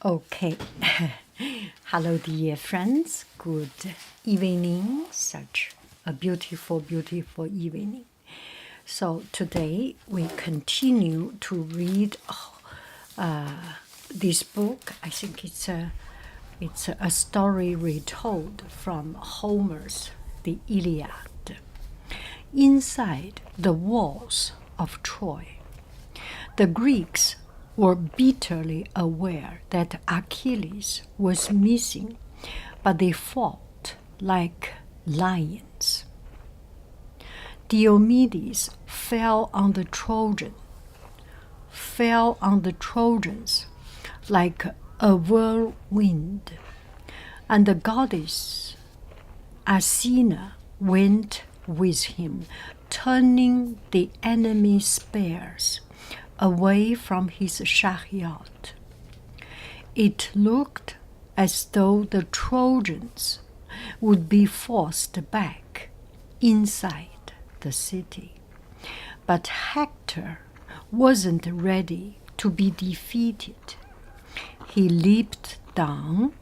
Okay. Hello, dear friends. Good evening. Such a beautiful, beautiful evening. So today we continue to read this book. I think it's a story retold from Homer's The Iliad. Inside the walls of Troy, the Greeks were bitterly aware that Achilles was missing, but they fought like lions. Diomedes fell on the Trojans like a whirlwind, and the goddess Athena went with him, turning the enemy's spears away from his chariot. It looked as though the Trojans would be forced back inside the city. But Hector wasn't ready to be defeated. He leaped down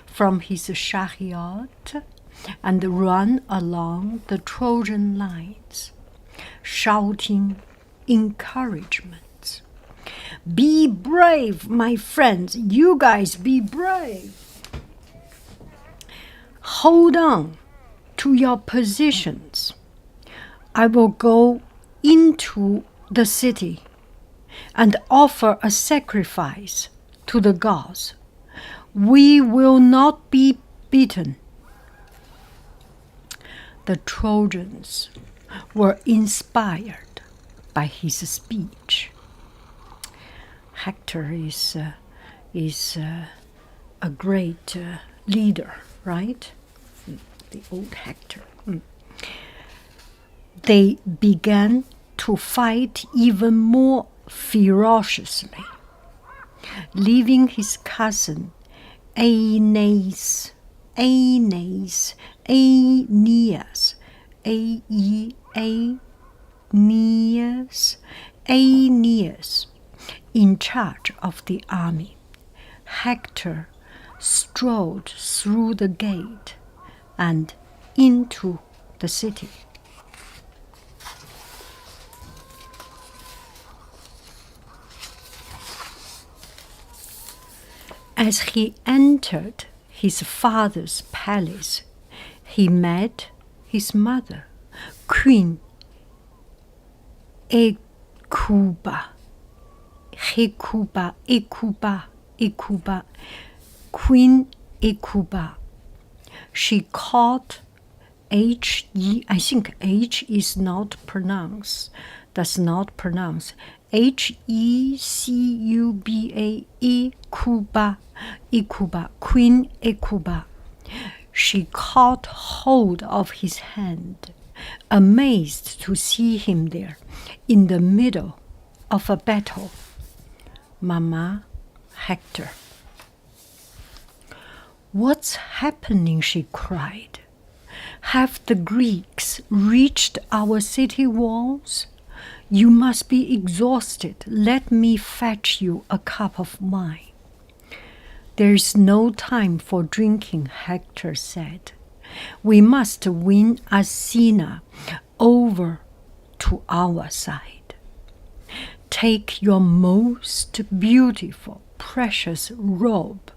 from his chariot and ran along the Trojan lines, shouting encouragement. "Be brave, my friends, you guys be brave. Hold on to your positions. I will go into the city and offer a sacrifice to the gods. We will not be beaten." The Trojans were inspired by his speech. Hector is a great leader, right? The old Hector. They began to fight even more ferociously, leaving his cousin Aeneas, in charge of the army. Hector strode through the gate and into the city. As he entered his father's palace, he met his mother, Queen Hecuba. Queen Hecuba. She called H-E, I think H is not pronounced, does not pronounce, Hecuba, Hecuba, Queen Hecuba. She caught hold of his hand, amazed to see him there in the middle of a battle. "Mama, Hector." "What's happening?" she cried. "Have the Greeks reached our city walls? You must be exhausted. Let me fetch you a cup of wine." "There is no time for drinking," Hector said. "We must win Athena over to our side. Take your most beautiful, precious robe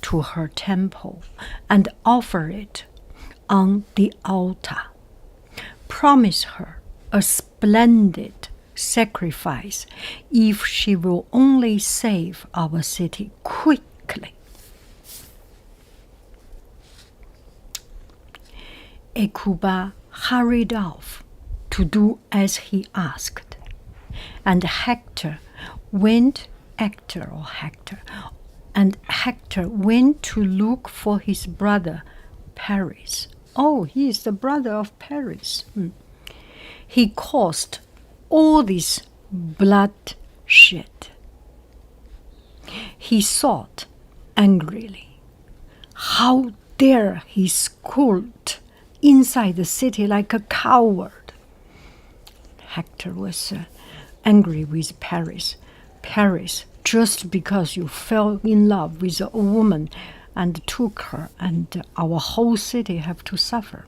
to her temple and offer it on the altar. Promise her a splendid sacrifice if she will only save our city quickly." Hecuba hurried off to do as he asked, and Hector went to look for his brother Paris. Oh, he is the brother of Paris. He caused all this bloodshed. He thought angrily, "How dare he skulk inside the city like a coward?" Hector was angry with Paris. Paris just because you fell in love with a woman and took her, and our whole city have to suffer.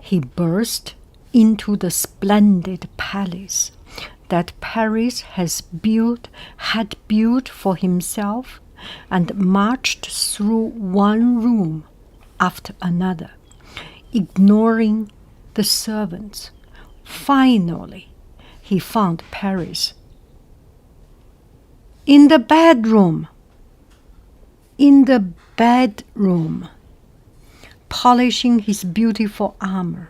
He burst into the splendid palace that Paris had built for himself, and marched through one room after another, ignoring the servants. Finally, he found Paris in the bedroom, polishing his beautiful armor.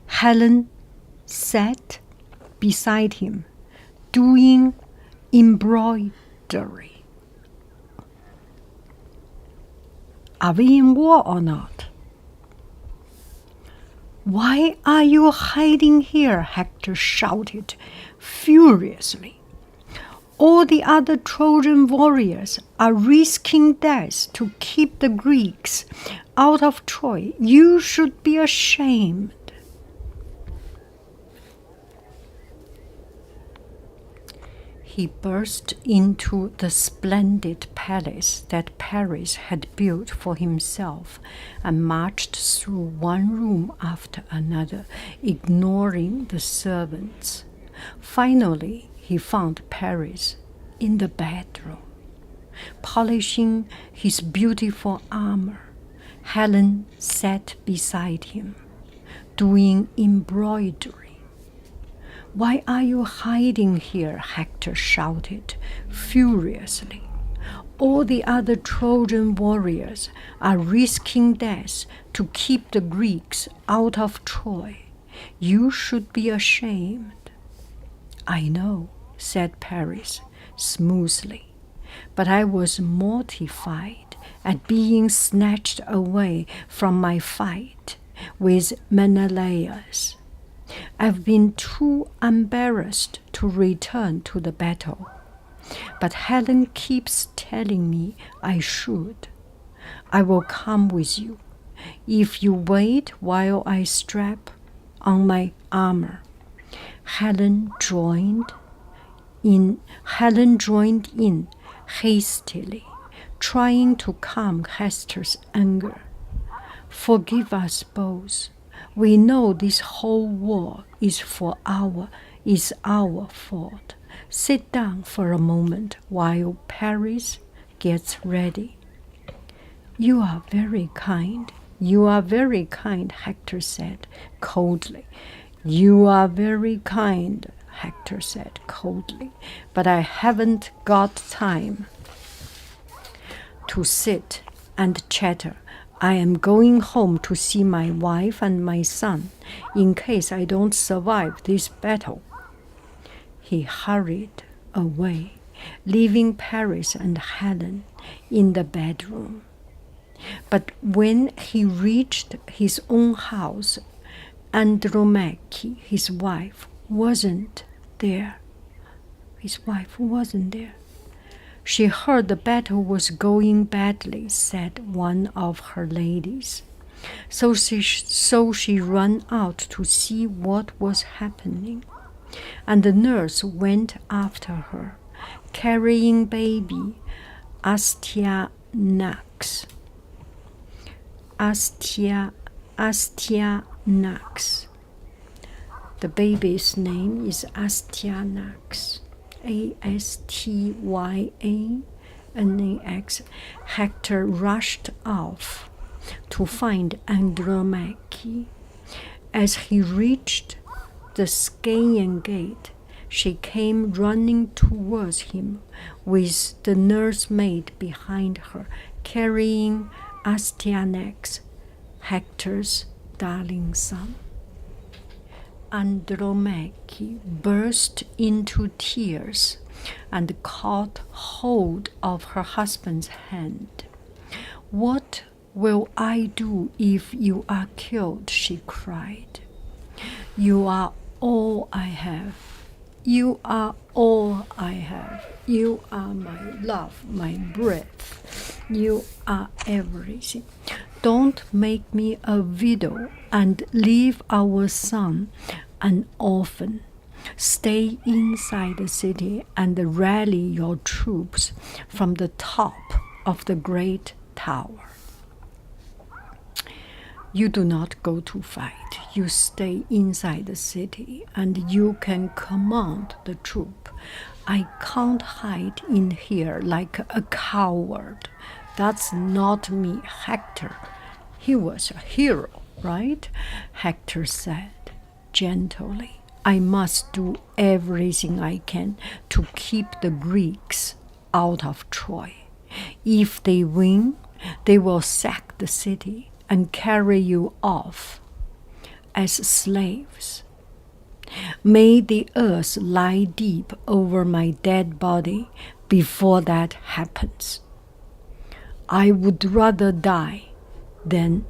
Helen sat beside him, doing embroidery. Are we in war or not? Why are you hiding here? Hector shouted furiously. All the other Trojan warriors are risking death to keep the Greeks out of Troy. You should be ashamed. He burst into the splendid palace that Paris had built for himself and marched through one room after another, ignoring the servants. Finally, he found Paris in the bedroom, polishing his beautiful armor. Helen sat beside him, doing embroidery. Why are you hiding here? Hector shouted furiously. All the other Trojan warriors are risking death to keep the Greeks out of Troy. You should be ashamed. I know, said Paris smoothly, but I was mortified at being snatched away from my fight with Menelaus. I've been too embarrassed to return to the battle, but Helen keeps telling me I should. I will come with you if you wait while I strap on my armor. Helen joined in hastily, trying to calm Hector's anger. Forgive us both. We know this whole war is our fault. Sit down for a moment while Paris gets ready. You are very kind. You are very kind, Hector said coldly. You are very kind, Hector said coldly, but I haven't got time to sit and chatter. I am going home to see my wife and my son in case I don't survive this battle. He hurried away, leaving Paris and Helen in the bedroom. But when he reached his own house, Andromache, his wife, wasn't there. She heard the battle was going badly, said one of her ladies. So she ran out to see what was happening. And the nurse went after her, carrying baby Astyanax. The baby's name is Astyanax. Astyanax. Hector rushed off to find Andromache. As he reached the Scaean gate, she came running towards him with the nursemaid behind her, carrying Astyanax, Hector's darling son. Andromache burst into tears and caught hold of her husband's hand. What will I do if you are killed? She cried. You are all I have. You are all I have. You are my love, my breath. You are everything. Don't make me a widow and leave our son an orphan. Stay inside the city and rally your troops from the top of the great tower. You do not go to fight. You stay inside the city and you can command the troop. I can't hide in here like a coward. That's not me, Hector. He was a hero, right? Hector said gently. I must do everything I can to keep the Greeks out of Troy. If they win, they will sack the city and carry you off as slaves. May the earth lie deep over my dead body before that happens. I would rather die than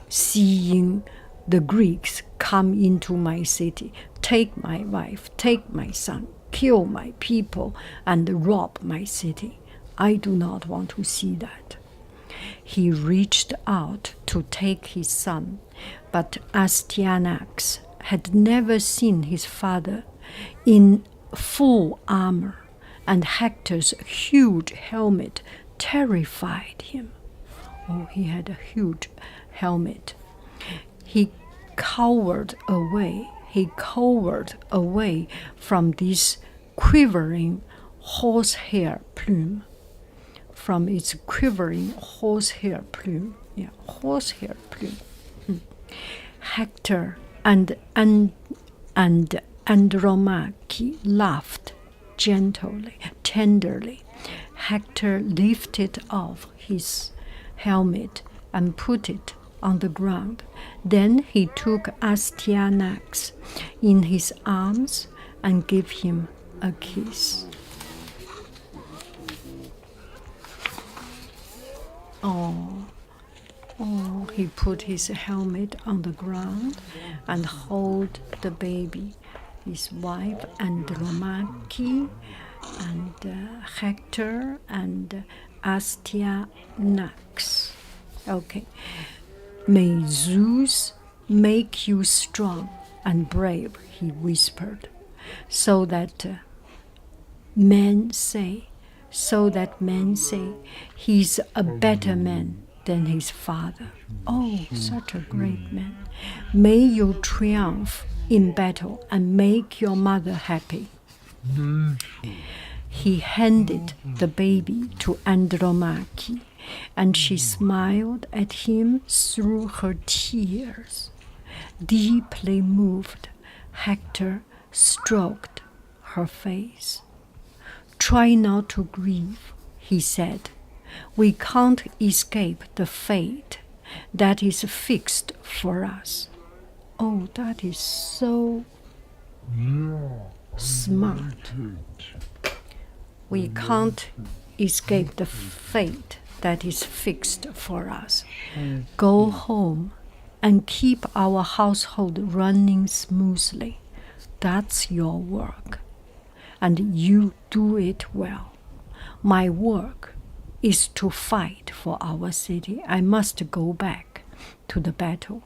seeing the Greeks come into my city, take my wife, take my son, kill my people, and rob my city. I do not want to see that. He reached out to take his son, but Astyanax had never seen his father in full armor, and Hector's huge helmet terrified him. Oh, he had a huge helmet. He cowered away. He cowered away from this quivering horsehair plume. From its quivering horsehair plume. Yeah, horsehair plume. Hector and Andromache laughed gently, tenderly. Hector lifted off his helmet and put it on the ground. Then he took Astyanax in his arms and gave him a kiss. Oh, he put his helmet on the ground and held the baby. His wife Andromache and Hector and Astyanax. Okay. May Zeus make you strong and brave, he whispered, so that men say he's a better man than his father. Oh, such a great man. May you triumph in battle and make your mother happy. He handed the baby to Andromache, and she smiled at him through her tears. Deeply moved, Hector stroked her face. Try not to grieve, he said. We can't escape the fate that is fixed for us. Oh, that is so smart. We can't escape the fate that is fixed for us. Go home and keep our household running smoothly. That's your work, and you do it well. My work is to fight for our city. I must go back to the battle.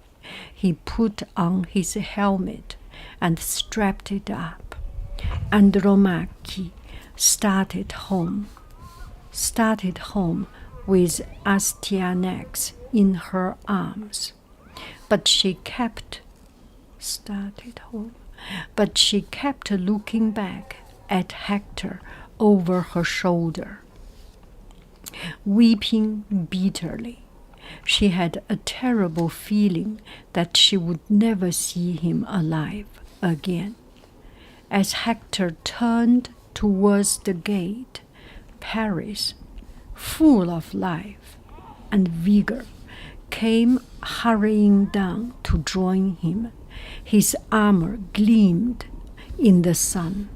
He put on his helmet and strapped it up. Andromache started home with Astyanax in her arms. But she kept looking back at Hector over her shoulder, weeping bitterly. She had a terrible feeling that she would never see him alive again. As Hector turned towards the gate, Paris, full of life and vigor, came hurrying down to join him. His armor gleamed in the sun,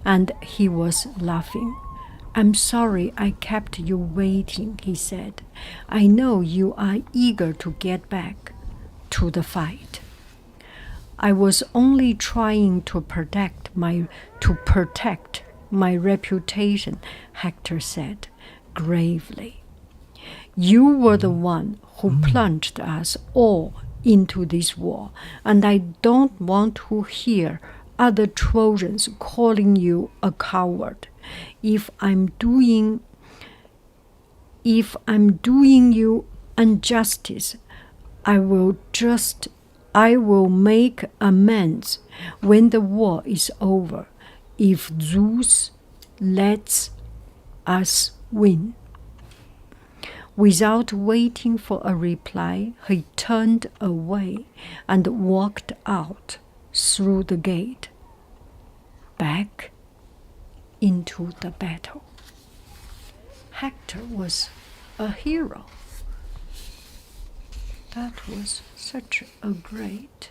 and he was laughing. I'm sorry I kept you waiting, he said. I know you are eager to get back to the fight. I was only trying to protect my reputation, Hector said gravely. You were the one who plunged us all into this war, and I don't want to hear other Trojans calling you a coward. If I'm doing you injustice, I will make amends when the war is over, if Zeus lets us win." Without waiting for a reply, he turned away and walked out through the gate, back into the battle. Hector was a hero. That was such a great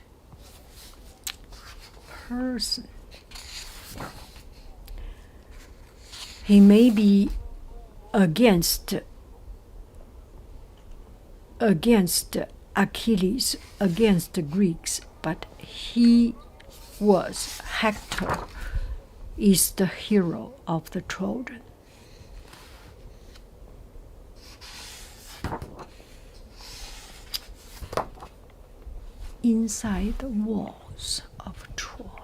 person. He may be against Achilles, against the Greeks, but Hector is the hero of the Trojan. Inside the walls of Troy.